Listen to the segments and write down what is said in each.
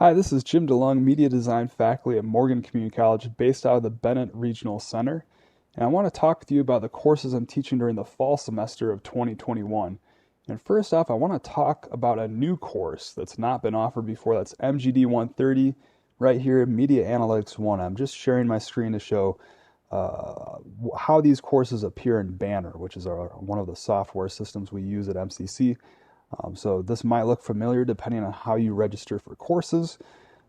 Hi, this is Jim DeLung, Media Design faculty at Morgan Community College, based out of the Bennett Regional Center. And I want to talk with you about the courses I'm teaching during the fall semester of 2021. And first off, I want to talk about a new course that's not been offered before. That's MGD 130 right here, Media Analytics 1. I'm just sharing my screen to show how these courses appear in Banner, which is one of the software systems we use at MCC. So this might look familiar depending on how you register for courses,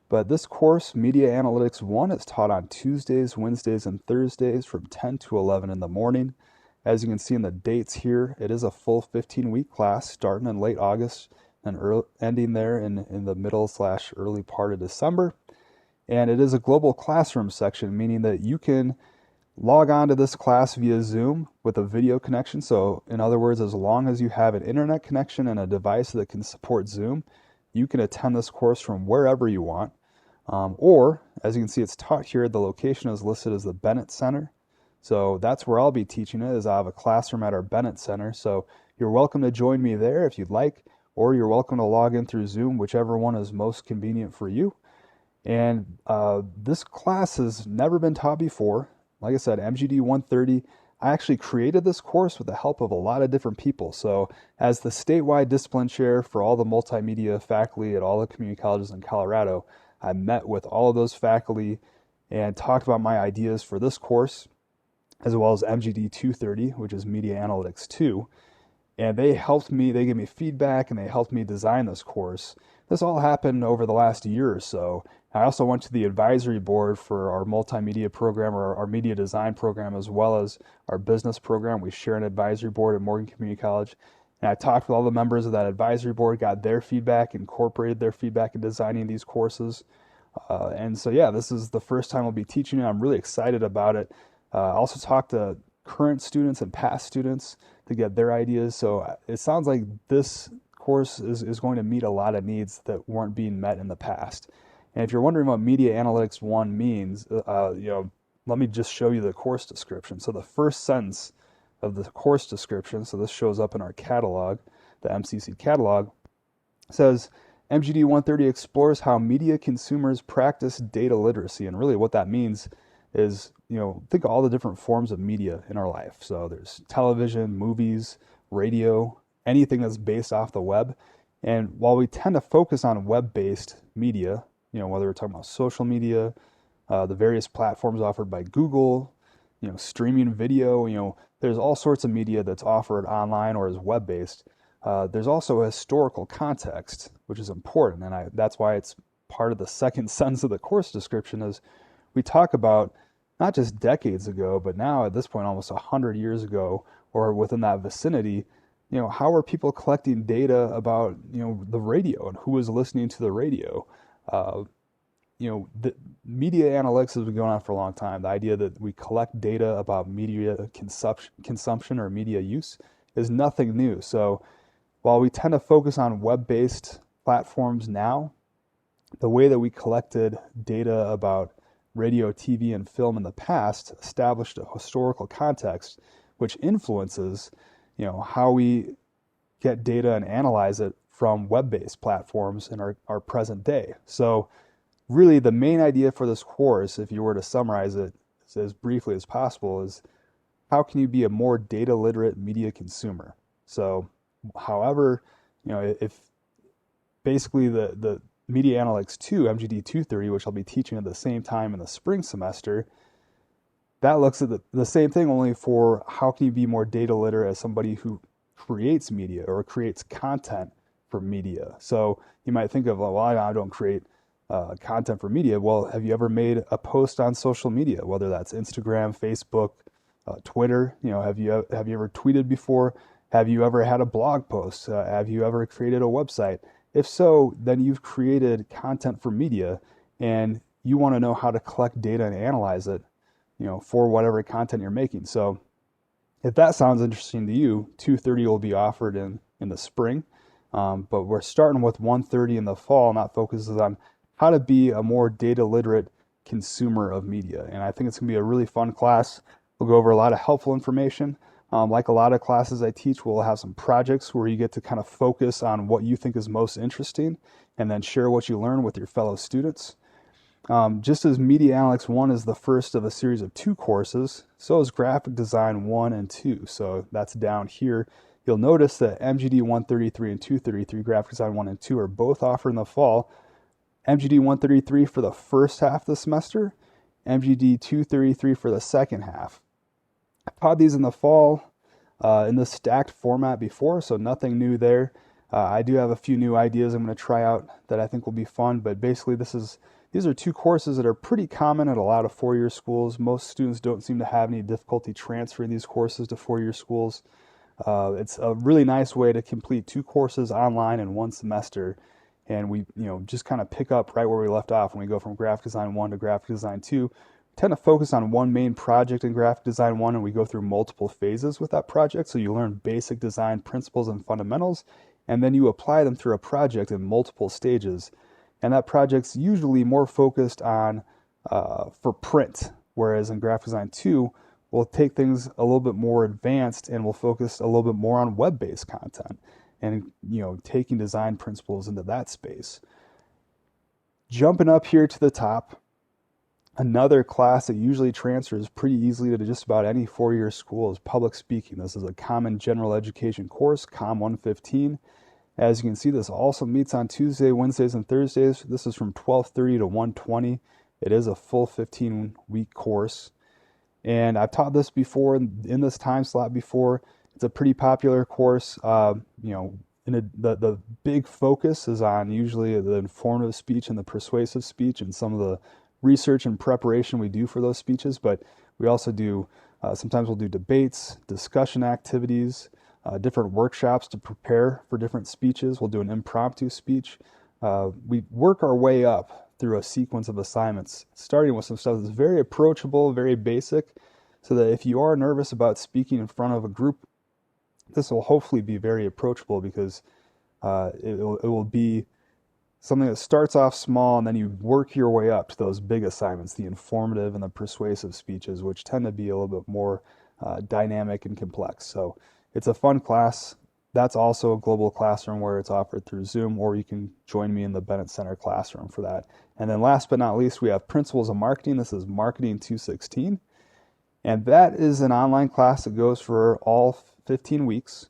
but this course, Media Analytics 1, is taught on Tuesdays, Wednesdays, and Thursdays from 10 to 11 in the morning. As you can see in the dates here, it is a full 15-week class starting in late August and ending there in the middle/early part of December. And it is a global classroom section, meaning that you can log on to this class via Zoom with a video connection. So in other words, as long as you have an internet connection and a device that can support Zoom, you can attend this course from wherever you want. Or, as you can see, it's taught here. The location is listed as the Bennett Center. So that's where I'll be teaching it, is I have a classroom at our Bennett Center. So you're welcome to join me there if you'd like, or you're welcome to log in through Zoom, whichever one is most convenient for you. And this class has never been taught before. Like I said, MGD 130, I actually created this course with the help of a lot of different people. So as the statewide discipline chair for all the multimedia faculty at all the community colleges in Colorado, I met with all of those faculty and talked about my ideas for this course, as well as MGD 230, which is Media Analytics 2. And they helped me, they gave me feedback, and they helped me design this course. This all happened over the last year or so. I also went to the advisory board for our multimedia program, or our media design program, as well as our business program. We share an advisory board at Morgan Community College. And I talked with all the members of that advisory board, got their feedback, incorporated their feedback in designing these courses. And so, yeah, this is the first time I'll be teaching it. I'm really excited about it. I also talked to current students and past students to get their ideas. So it sounds like this course is going to meet a lot of needs that weren't being met in the past. And if you're wondering what Media Analytics 1 means, let me just show you the course description. So the first sentence of the course description, so this shows up in our catalog, the MCC catalog, says MGD 130 explores how media consumers practice data literacy. And really what that means is, think of all the different forms of media in our life. So there's television, movies, radio, anything that's based off the web. And while we tend to focus on web-based media, whether we're talking about social media, the various platforms offered by Google, streaming video, there's all sorts of media that's offered online or is web-based. There's also a historical context, which is important, and that's why it's part of the second sentence of the course description. Is we talk about not just decades ago, but now at this point almost 100 years ago, or within that vicinity, how are people collecting data about the radio and who is listening to the radio? The media analytics has been going on for a long time. The idea that we collect data about media consumption or media use is nothing new. So while we tend to focus on web-based platforms now, the way that we collected data about radio, TV, and film in the past established a historical context which influences, how we get data and analyze it from web-based platforms in our present day. So really the main idea for this course, if you were to summarize it as briefly as possible, is how can you be a more data literate media consumer? So however, if basically the Media Analytics 2, MGD 230, which I'll be teaching at the same time in the spring semester, that looks at the same thing, only for how can you be more data literate as somebody who creates media or creates content for media. So you might think of, well, I don't create content for media. Well, have you ever made a post on social media, whether that's Instagram, Facebook, Twitter? Have you ever tweeted before? Have you ever had a blog post? Have you ever created a website? If so, then you've created content for media, and you want to know how to collect data and analyze it, for whatever content you're making. So if that sounds interesting to you, 230 will be offered in the spring, but we're starting with 130 in the fall, and that focuses on how to be a more data literate consumer of media. And I think it's going to be a really fun class. We'll go over a lot of helpful information. Like a lot of classes I teach, we'll have some projects where you get to kind of focus on what you think is most interesting and then share what you learn with your fellow students. Just as Media Analytics 1 is the first of a series of 2 courses, so is Graphic Design 1 and 2. So that's down here. You'll notice that MGD 133 and 233, Graphic Design 1 and 2, are both offered in the fall. MGD 133 for the first half of the semester, MGD 233 for the second half. I taught these in the fall in this stacked format before, so nothing new there. I do have a few new ideas I'm going to try out that I think will be fun, but basically these are 2 courses that are pretty common at a lot of 4-year schools. Most students don't seem to have any difficulty transferring these courses to 4-year schools. It's a really nice way to complete 2 courses online in 1 semester, and we just kind of pick up right where we left off when we go from Graphic Design 1 to Graphic Design 2. We tend to focus on one main project in Graphic Design 1, and we go through multiple phases with that project, so you learn basic design principles and fundamentals, and then you apply them through a project in multiple stages. And that project's usually more focused on for print, whereas in Graphic Design 2, we'll take things a little bit more advanced and we'll focus a little bit more on web-based content and taking design principles into that space. Jumping up here to the top, another class that usually transfers pretty easily to just about any 4-year school is public speaking. This is a common general education course, COM 115. As you can see, this also meets on Tuesday, Wednesdays, and Thursdays. This is from 12:30 to 1:20. It is a full 15-week course. And I've taught this before in this time slot before. It's a pretty popular course. The big focus is on usually the informative speech and the persuasive speech and some of the research and preparation we do for those speeches. But we also do, sometimes we'll do debates, discussion activities, different workshops to prepare for different speeches. We'll do an impromptu speech. We work our way up through a sequence of assignments, starting with some stuff that's very approachable, very basic, so that if you are nervous about speaking in front of a group, this will hopefully be very approachable because it will be something that starts off small and then you work your way up to those big assignments, the informative and the persuasive speeches, which tend to be a little bit more dynamic and complex. So it's a fun class. That's also a global classroom where it's offered through Zoom, or you can join me in the Bennett Center classroom for that. And then last but not least, we have Principles of Marketing. This is Marketing 216. And that is an online class that goes for all 15 weeks.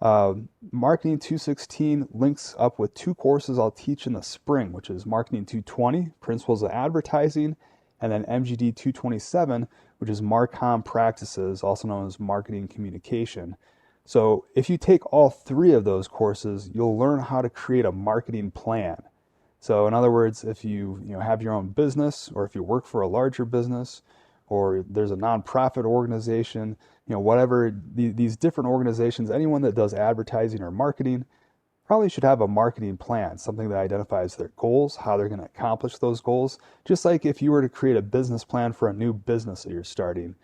Marketing 216 links up with 2 courses I'll teach in the spring, which is Marketing 220, Principles of Advertising, and then MGD 227, which is Marcom Practices, also known as Marketing Communication. So if you take all 3 of those courses, you'll learn how to create a marketing plan. So in other words, if you have your own business, or if you work for a larger business, or there's a nonprofit organization, whatever, these different organizations, anyone that does advertising or marketing probably should have a marketing plan, something that identifies their goals, how they're going to accomplish those goals. Just like if you were to create a business plan for a new business that you're starting,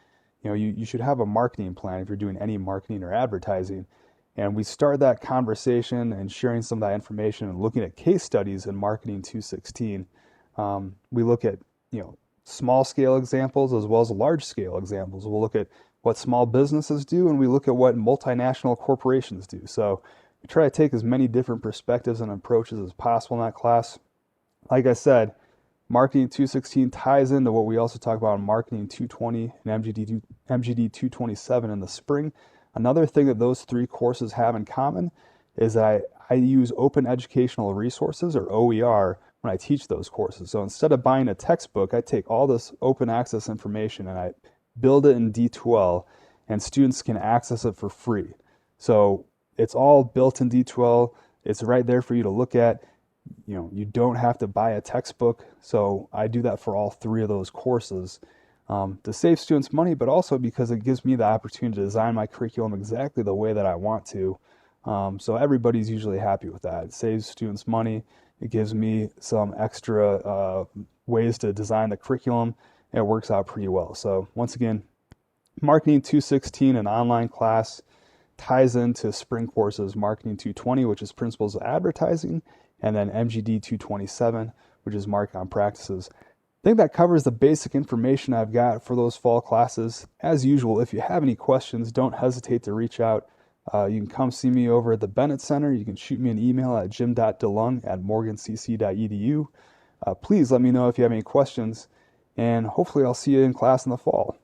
you should have a marketing plan if you're doing any marketing or advertising. And we start that conversation and sharing some of that information and looking at case studies in Marketing 216. We look at, small scale examples as well as large scale examples. We'll look at what small businesses do, and we look at what multinational corporations do. So we try to take as many different perspectives and approaches as possible in that class. Like I said, Marketing 216 ties into what we also talk about in Marketing 220 and MGD 227 in the spring. Another thing that those 3 courses have in common is that I use open educational resources, or OER, when I teach those courses. So instead of buying a textbook, I take all this open access information and I build it in D2L, and students can access it for free. So it's all built in D2L. It's right there for you to look at. You don't have to buy a textbook. So I do that for all 3 of those courses to save students money, but also because it gives me the opportunity to design my curriculum exactly the way that I want to. So everybody's usually happy with that. It saves students money. It gives me some extra ways to design the curriculum, and it works out pretty well. So once again, Marketing 216, an online class, ties into spring courses Marketing 220, which is Principles of Advertising, and then MGD 227, which is Marcom Practices. think that covers the basic information I've got for those fall classes. As usual, if you have any questions, don't hesitate to reach out. You can come see me over at the Bennett Center. You can shoot me an email at jim.delung@morgancc.edu. Please let me know if you have any questions, and hopefully I'll see you in class in the fall.